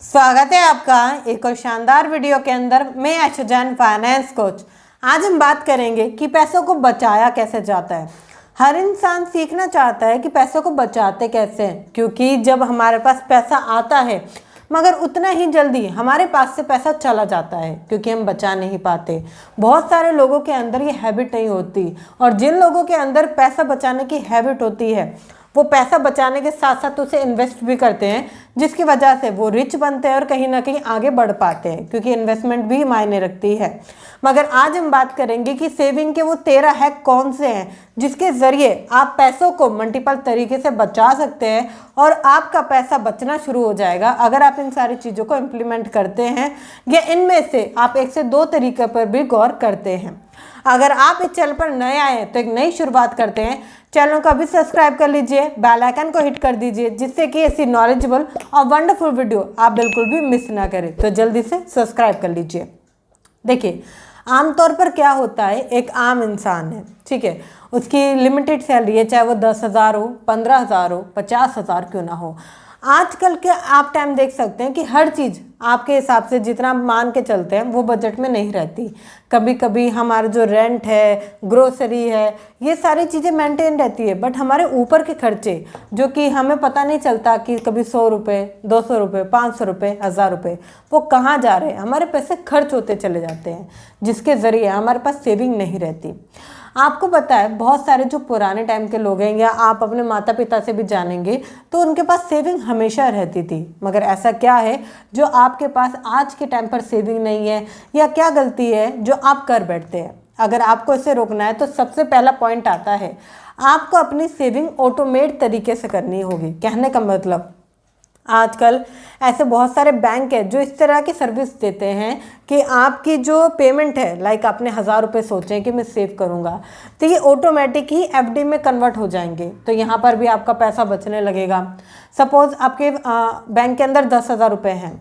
स्वागत है आपका एक और शानदार वीडियो के अंदर। मैं आयशा जान, फाइनेंस कोच। आज हम बात करेंगे कि पैसों को बचाया कैसे जाता है। हर इंसान सीखना चाहता है कि पैसों को बचाते कैसे हैं, क्योंकि जब हमारे पास पैसा आता है मगर उतना ही जल्दी हमारे पास से पैसा चला जाता है क्योंकि हम बचा नहीं पाते। बहुत सारे लोगों के अंदर ये हैबिट नहीं होती, और जिन लोगों के अंदर पैसा बचाने की हैबिट होती है वो पैसा बचाने के साथ साथ उसे इन्वेस्ट भी करते हैं, जिसकी वजह से वो रिच बनते हैं और कहीं ना कहीं आगे बढ़ पाते हैं, क्योंकि इन्वेस्टमेंट भी मायने रखती है। मगर आज हम बात करेंगे कि सेविंग के वो 13 हैक कौन से हैं जिसके ज़रिए आप पैसों को मल्टीपल तरीके से बचा सकते हैं और आपका पैसा बचना शुरू हो जाएगा अगर आप इन सारी चीज़ों को इम्प्लीमेंट करते हैं, या इनमें से आप 1 से 2 तरीके पर भी गौर करते हैं। अगर आप इस चैनल पर नए आए हैं तो एक नई शुरुआत करते हैं। चैनल को अभी सब्सक्राइब कर लीजिए, बेल आइकन को हिट कर दीजिए, जिससे कि ऐसी नॉलेजेबल और वंडरफुल वीडियो आप बिल्कुल भी मिस ना करें। तो जल्दी से सब्सक्राइब कर लीजिए। देखिए, आमतौर पर क्या होता है, एक आम इंसान है, ठीक है, उसकी लिमिटेड सैलरी है, चाहे वो 10,000 हो, 15,000 हो, 50,000 क्यों ना हो। आजकल के आप टाइम देख सकते हैं कि हर चीज़ आपके हिसाब से जितना मान के चलते हैं वो बजट में नहीं रहती। कभी कभी हमारा जो रेंट है, ग्रोसरी है, ये सारी चीज़ें मेंटेन रहती है, बट हमारे ऊपर के खर्चे जो कि हमें पता नहीं चलता कि कभी 100 रुपये, 200 रुपये, 500 रुपये, 1000 रुपये वो कहाँ जा रहे हैं, हमारे पैसे खर्च होते चले जाते हैं, जिसके ज़रिए हमारे पास सेविंग नहीं रहती। आपको पता है, बहुत सारे जो पुराने टाइम के लोग हैं, या आप अपने माता पिता से भी जानेंगे तो उनके पास सेविंग हमेशा रहती थी। मगर ऐसा क्या है जो आपके पास आज के टाइम पर सेविंग नहीं है, या क्या गलती है जो आप कर बैठते हैं। अगर आपको इसे रोकना है तो सबसे पहला पॉइंट आता है, आपको अपनी सेविंग ऑटोमेट तरीके से करनी होगी। कहने का मतलब, आजकल ऐसे बहुत सारे बैंक है जो इस तरह की सर्विस देते हैं कि आपकी जो पेमेंट है, लाइक आपने 1000 रुपये सोचे कि मैं सेव करूंगा, तो ये ऑटोमेटिक ही एफडी में कन्वर्ट हो जाएंगे। तो यहाँ पर भी आपका पैसा बचने लगेगा। सपोज आपके बैंक के अंदर 10,000 रुपये हैं,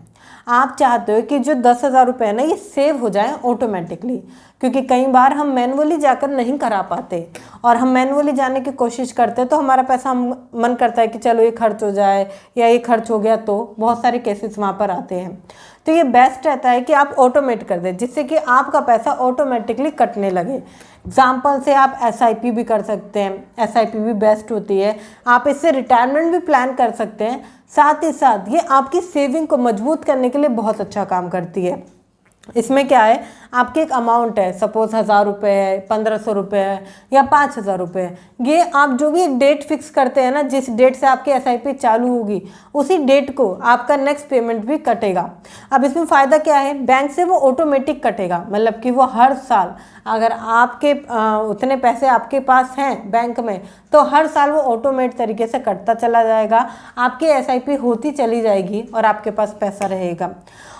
आप चाहते हो कि जो 10,000 रुपये है ना, ये सेव हो जाए ऑटोमेटिकली, क्योंकि कई बार हम मैनुअली जाकर नहीं करा पाते, और हम मैनुअली जाने की कोशिश करते हैं तो हमारा पैसा हम मन करता है कि चलो ये खर्च हो जाए, या ये खर्च हो गया, तो बहुत सारे केसेस वहाँ पर आते हैं। तो ये बेस्ट रहता है कि आप ऑटोमेट कर दें, जिससे कि आपका पैसा ऑटोमेटिकली कटने लगे। एग्जाम्पल से आप SIP भी कर सकते हैं, SIP भी बेस्ट होती है। आप इससे रिटायरमेंट भी प्लान कर सकते हैं। साथ ही साथ ये आपकी सेविंग को मजबूत करने के लिए बहुत अच्छा काम करती है। इसमें क्या है, आपकी एक अमाउंट है, सपोज 1000 रुपये है, 1500 रुपये है, या 5000 रुपये है। ये आप जो भी एक डेट फिक्स करते हैं ना, जिस डेट से आपकी SIP चालू होगी उसी डेट को आपका नेक्स्ट पेमेंट भी कटेगा। अब इसमें फ़ायदा क्या है, बैंक से वो ऑटोमेटिक कटेगा, मतलब कि वो हर साल अगर आपके उतने पैसे आपके पास हैं बैंक में, तो हर साल वो ऑटोमेट तरीके से कटता चला जाएगा, आपकी SIP होती चली जाएगी और आपके पास पैसा रहेगा,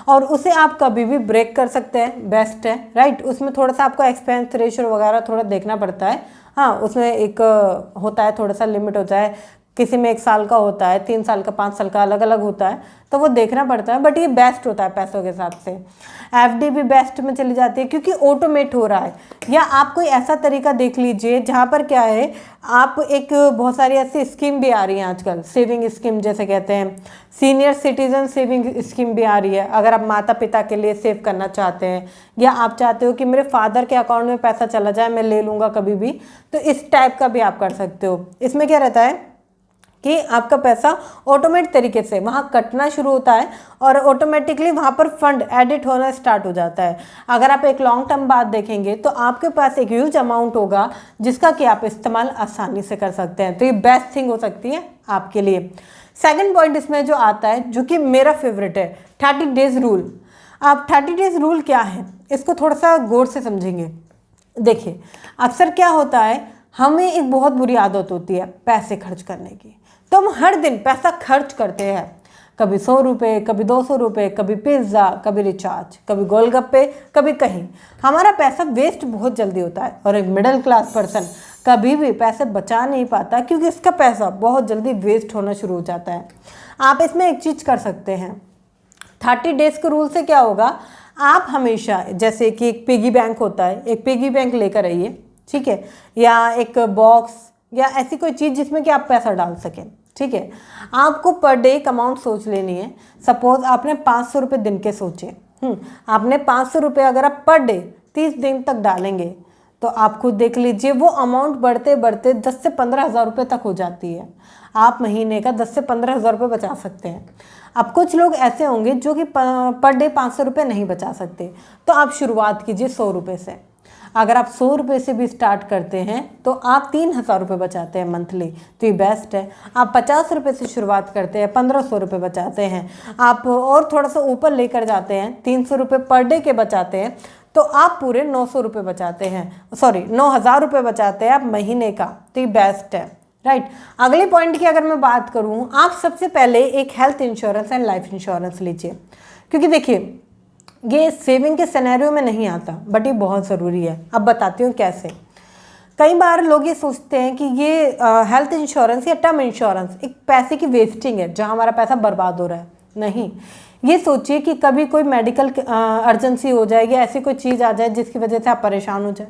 और उसे आप कभी भी ब्रेक कर सकते हैं। बेस्ट है, राइट। उसमें थोड़ा सा आपको एक्सपेंस रेशियो वगैरह थोड़ा देखना पड़ता है। हाँ, उसमें एक होता है, थोड़ा सा लिमिट होता है, किसी में 1 साल का होता है, 3 साल का, 5 साल का, अलग अलग होता है, तो वो देखना पड़ता है। बट ये बेस्ट होता है पैसों के हिसाब से। FD भी बेस्ट में चली जाती है क्योंकि ऑटोमेट हो रहा है। या आप कोई ऐसा तरीका देख लीजिए जहाँ पर क्या है, आप एक बहुत सारी ऐसी स्कीम भी आ रही हैं आजकल, सेविंग स्कीम जैसे कहते हैं, सीनियर सिटीजन सेविंग स्कीम भी आ रही है। अगर आप माता पिता के लिए सेव करना चाहते हैं, या आप चाहते हो कि मेरे फादर के अकाउंट में पैसा चला जाए, मैं ले लूँगा कभी भी, तो इस टाइप का भी आप कर सकते हो। इसमें क्या रहता है कि आपका पैसा ऑटोमेटिक तरीके से वहाँ कटना शुरू होता है, और ऑटोमेटिकली वहाँ पर फंड एडिट होना स्टार्ट हो जाता है। अगर आप एक लॉन्ग टर्म बात देखेंगे तो आपके पास एक ह्यूज अमाउंट होगा जिसका कि आप इस्तेमाल आसानी से कर सकते हैं। तो ये बेस्ट थिंग हो सकती है आपके लिए। सेकंड पॉइंट इसमें जो आता है, जो कि मेरा फेवरेट है, 30 डेज रूल। अब 30 डेज रूल क्या है, इसको थोड़ा सा गौर से समझेंगे। देखिए, अक्सर क्या होता है, हमें एक बहुत बुरी आदत होती है पैसे खर्च करने की, तो हम हर दिन पैसा खर्च करते हैं। कभी 100 रुपये, कभी 200 रुपये, कभी पिज़्ज़ा, कभी रिचार्ज, कभी गोलगप्पे, कभी कहीं। हमारा पैसा वेस्ट बहुत जल्दी होता है, और एक मिडिल क्लास पर्सन कभी भी पैसे बचा नहीं पाता क्योंकि इसका पैसा बहुत जल्दी वेस्ट होना शुरू हो जाता है। आप इसमें एक चीज़ कर सकते हैं, 30 डेज़ के रूल से क्या होगा, आप हमेशा, जैसे कि एक पिगी बैंक होता है, एक पिगी बैंक लेकर आइए, ठीक है, या एक बॉक्स या ऐसी कोई चीज़ जिसमें कि आप पैसा डाल सकें। ठीक है। आपको पर डे एक अमाउंट सोच लेनी है। सपोज आपने 500 रुपये दिन के सोचे, आपने 500 रुपये अगर आप पर डे 30 दिन तक डालेंगे तो आप खुद देख लीजिए वो अमाउंट बढ़ते बढ़ते 10 से 15 हज़ार रुपये तक हो जाती है। आप महीने का 10 से 15 हज़ार रुपये बचा सकते हैं। अब कुछ लोग ऐसे होंगे जो कि पर डे 500 रुपये नहीं बचा सकते, तो आप शुरुआत कीजिए 100 रुपये से। अगर आप 100 रुपये से भी स्टार्ट करते हैं तो आप 3,000 रुपये बचाते हैं मंथली, तो ये बेस्ट है। आप 50 रुपये से शुरुआत करते हैं, 1,500 रुपये बचाते हैं। आप और थोड़ा सा ऊपर लेकर जाते हैं, 300 रुपये पर डे के बचाते हैं, तो आप पूरे 900 रुपये बचाते हैं, सॉरी 9,000 रुपये बचाते हैं आप महीने का, तो ये बेस्ट है, राइट। अगले पॉइंट की अगर मैं बात करूँ, आप सबसे पहले एक health insurance and life insurance लीजिए, क्योंकि देखिए ये सेविंग के सिनेरियो में नहीं आता, बट ये बहुत ज़रूरी है। अब बताती हूँ कैसे। कई बार लोग ये सोचते हैं कि ये हेल्थ इंश्योरेंस या टर्म इंश्योरेंस एक पैसे की वेस्टिंग है, जहाँ हमारा पैसा बर्बाद हो रहा है। नहीं, ये सोचिए कि कभी कोई मेडिकल अर्जेंसी हो जाएगी, ऐसी कोई चीज़ आ जाए जिसकी वजह से आप परेशान हो जाए।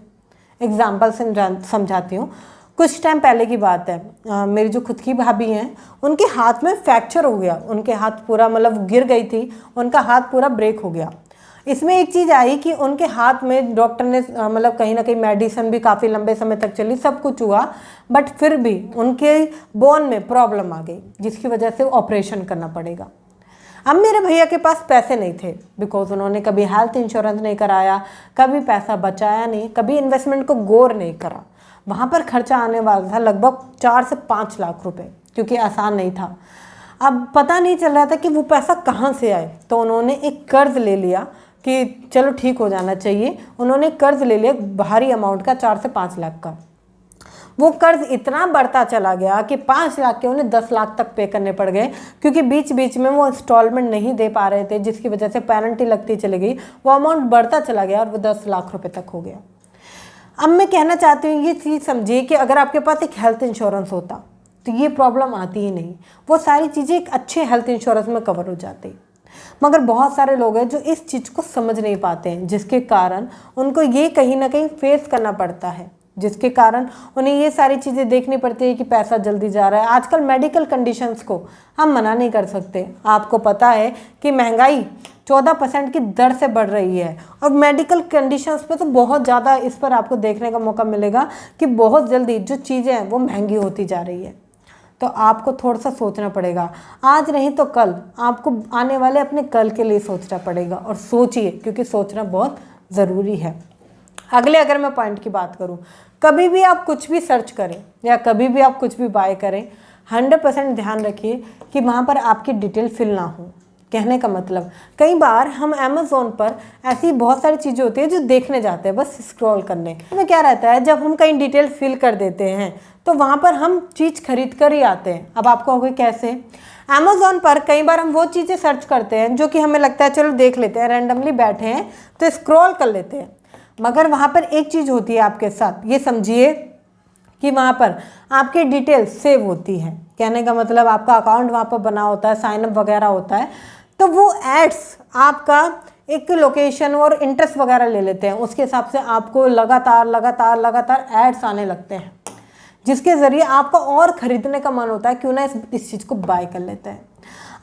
एग्जाम्पल से समझाती हूँ। कुछ टाइम पहले की बात है, मेरी जो खुद की भाभी हैं, उनके हाथ में फ्रैक्चर हो गया। उनके हाथ पूरा मतलब गिर गई थी, उनका हाथ पूरा ब्रेक हो गया। इसमें एक चीज़ आई कि उनके हाथ में डॉक्टर ने मतलब कहीं ना कहीं मेडिसिन भी काफ़ी लंबे समय तक चली, सब कुछ हुआ, बट फिर भी उनके बोन में प्रॉब्लम आ गई, जिसकी वजह से ऑपरेशन करना पड़ेगा। अब मेरे भैया के पास पैसे नहीं थे, बिकॉज उन्होंने कभी हेल्थ इंश्योरेंस नहीं कराया, कभी पैसा बचाया नहीं, कभी इन्वेस्टमेंट को गौर नहीं करा। वहाँ पर खर्चा आने वाला था लगभग 4 से 5 लाख रुपए, क्योंकि आसान नहीं था। अब पता नहीं चल रहा था कि वो पैसा कहाँ से आए, तो उन्होंने एक कर्ज ले लिया कि चलो ठीक हो जाना चाहिए। उन्होंने कर्ज ले लिया भारी अमाउंट का, 4 से 5 लाख का। वो कर्ज इतना बढ़ता चला गया कि 5 लाख के उन्हें 10 लाख तक पे करने पड़ गए, क्योंकि बीच बीच में वो इंस्टॉलमेंट नहीं दे पा रहे थे, जिसकी वजह से पेनल्टी लगती चली गई। वो अमाउंट बढ़ता चला गया और वो 10 लाख रुपए तक हो गया। अब मैं कहना चाहती हूँ ये चीज़ समझिए कि अगर आपके पास एक हेल्थ इंश्योरेंस होता तो ये प्रॉब्लम आती ही नहीं। वो सारी चीज़ें एक अच्छे हेल्थ इंश्योरेंस में कवर हो जाती। मगर बहुत सारे लोग हैं जो इस चीज़ को समझ नहीं पाते हैं, जिसके कारण उनको ये कहीं ना कहीं फेस करना पड़ता है, जिसके कारण उन्हें ये सारी चीज़ें देखनी पड़ती है कि पैसा जल्दी जा रहा है। आजकल मेडिकल कंडीशंस को हम मना नहीं कर सकते। आपको पता है कि महंगाई 14% की दर से बढ़ रही है, और मेडिकल कंडीशंस पे तो बहुत ज़्यादा इस पर आपको देखने का मौका मिलेगा कि बहुत जल्दी जो चीज़ें हैं वो महंगी होती जा रही है। तो आपको थोड़ा सा सोचना पड़ेगा, आज नहीं तो कल आपको आने वाले अपने कल के लिए सोचना पड़ेगा, और सोचिए, क्योंकि सोचना बहुत ज़रूरी है। अगले अगर मैं पॉइंट की बात करूं, कभी भी आप कुछ भी सर्च करें या कभी भी आप कुछ भी बाय करें, 100% ध्यान रखिए कि वहाँ पर आपकी डिटेल फिल ना हो। कहने का मतलब, कई बार हम अमेज़ोन पर ऐसी बहुत सारी चीज़ें होती है जो देखने जाते हैं बस स्क्रॉल करने में। क्या रहता है, जब हम कहीं डिटेल फिल कर देते हैं तो वहाँ पर हम चीज़ खरीद कर ही आते हैं। अब आपको होगा कैसे, अमेज़ोन पर कई बार हम वो चीज़ें सर्च करते हैं जो कि हमें लगता है चलो देख लेते हैं, रैंडमली बैठे हैं तो स्क्रॉल कर लेते हैं, मगर वहाँ पर एक चीज़ होती है आपके साथ, ये समझिए कि वहाँ पर आपकी डिटेल सेव होती है। कहने का मतलब आपका अकाउंट वहाँ पर बना होता है, साइन अप वगैरह होता है, तो वो एड्स आपका एक लोकेशन और इंटरेस्ट वगैरह ले लेते हैं, उसके हिसाब से आपको लगातार एड्स आने लगते हैं, जिसके ज़रिए आपका और ख़रीदने का मन होता है, क्यों ना इस चीज़ को बाय कर लेते हैं।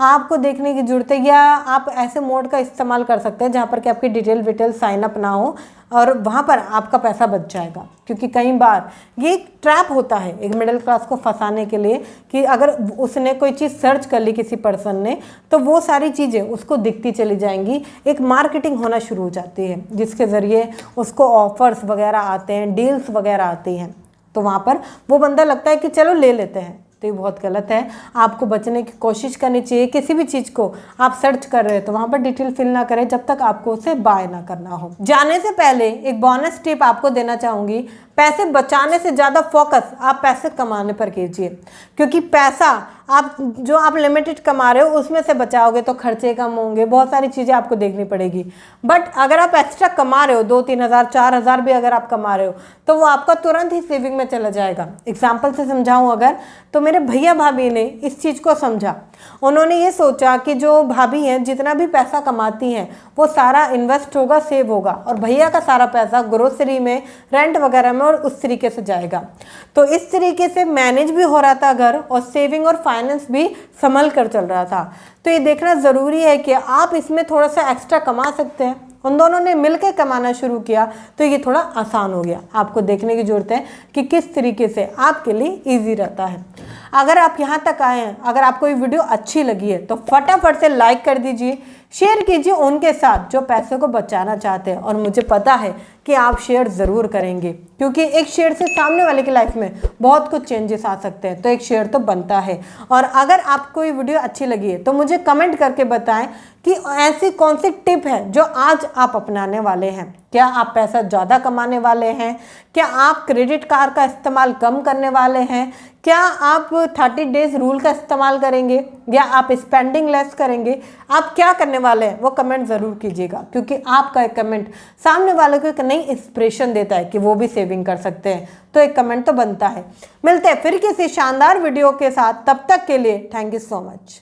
आपको देखने की ज़रूरत है, या आप ऐसे मोड का इस्तेमाल कर सकते हैं जहाँ पर कि आपकी डिटेल साइन अप ना हो, और वहाँ पर आपका पैसा बच जाएगा। क्योंकि कई बार ये एक ट्रैप होता है एक मिडिल क्लास को फंसाने के लिए, कि अगर उसने कोई चीज़ सर्च कर ली किसी पर्सन ने, तो वो सारी चीज़ें उसको दिखती चली जाएंगी, एक मार्केटिंग होना शुरू हो जाती है, जिसके ज़रिए उसको ऑफर्स वगैरह आते हैं, डील्स वगैरह आती हैं, तो वहाँ पर वो बंदा लगता है कि चलो ले लेते हैं। तो ये बहुत गलत है। आपको बचने की कोशिश करनी चाहिए। किसी भी चीज़ को आप सर्च कर रहे हैं तो वहाँ पर डिटेल फिल ना करें जब तक आपको उसे बाय ना करना हो। जाने से पहले एक बोनस टिप आपको देना चाहूँगी, पैसे बचाने से ज़्यादा फोकस आप पैसे कमाने पर कीजिए, क्योंकि पैसा आप लिमिटेड कमा रहे हो उसमें से बचाओगे तो खर्चे कम होंगे, बहुत सारी चीज़ें आपको देखनी पड़ेगी। बट अगर आप एक्स्ट्रा कमा रहे हो, 2-3 हज़ार 4 हज़ार भी अगर आप कमा रहे हो, तो वो आपका तुरंत ही सेविंग में चला जाएगा। एग्जाम्पल से समझाऊँ अगर, तो मेरे भैया भाभी ने इस चीज़ को समझा उन्होंने ये सोचा कि जो भाभी हैं जितना भी पैसा कमाती हैं वो सारा इन्वेस्ट होगा, सेव होगा, और भैया का सारा पैसा ग्रोसरी में, रेंट वगैरह में और उस तरीके से जाएगा। तो इस तरीके से मैनेज भी हो रहा था घर, और सेविंग और फाइनेंस भी संभल कर चल रहा था। तो ये देखना ज़रूरी है कि आप इसमें थोड़ा सा एक्स्ट्रा कमा सकते हैं। उन दोनों ने मिलकर कमाना शुरू किया तो ये थोड़ा आसान हो गया। आपको देखने की ज़रूरत है कि किस तरीके से आपके लिए ईजी रहता है। अगर आप यहाँ तक आए हैं, अगर आपको ये वीडियो अच्छी लगी है तो फटाफट से लाइक कर दीजिए, शेयर कीजिए उनके साथ जो पैसे को बचाना चाहते हैं। और मुझे पता है कि आप शेयर ज़रूर करेंगे, क्योंकि एक शेयर से सामने वाले की लाइफ में बहुत कुछ चेंजेस आ सकते हैं। तो एक शेयर तो बनता है। और अगर आपको ये वीडियो अच्छी लगी है तो मुझे कमेंट करके बताएं कि ऐसी कौन सी टिप है जो आज आप अपनाने वाले हैं। क्या आप पैसा ज़्यादा कमाने वाले हैं? क्या आप क्रेडिट कार्ड का इस्तेमाल कम करने वाले हैं? क्या आप 30 डेज रूल का इस्तेमाल करेंगे, या आप स्पेंडिंग लेस करेंगे? आप क्या करने वाले हैं वो कमेंट ज़रूर कीजिएगा, क्योंकि आपका एक कमेंट सामने वाले को एक नई इंस्पिरेशन देता है कि वो भी सेविंग कर सकते हैं। तो एक कमेंट तो बनता है। मिलते हैं फिर किसी शानदार वीडियो के साथ, तब तक के लिए थैंक यू सो मच।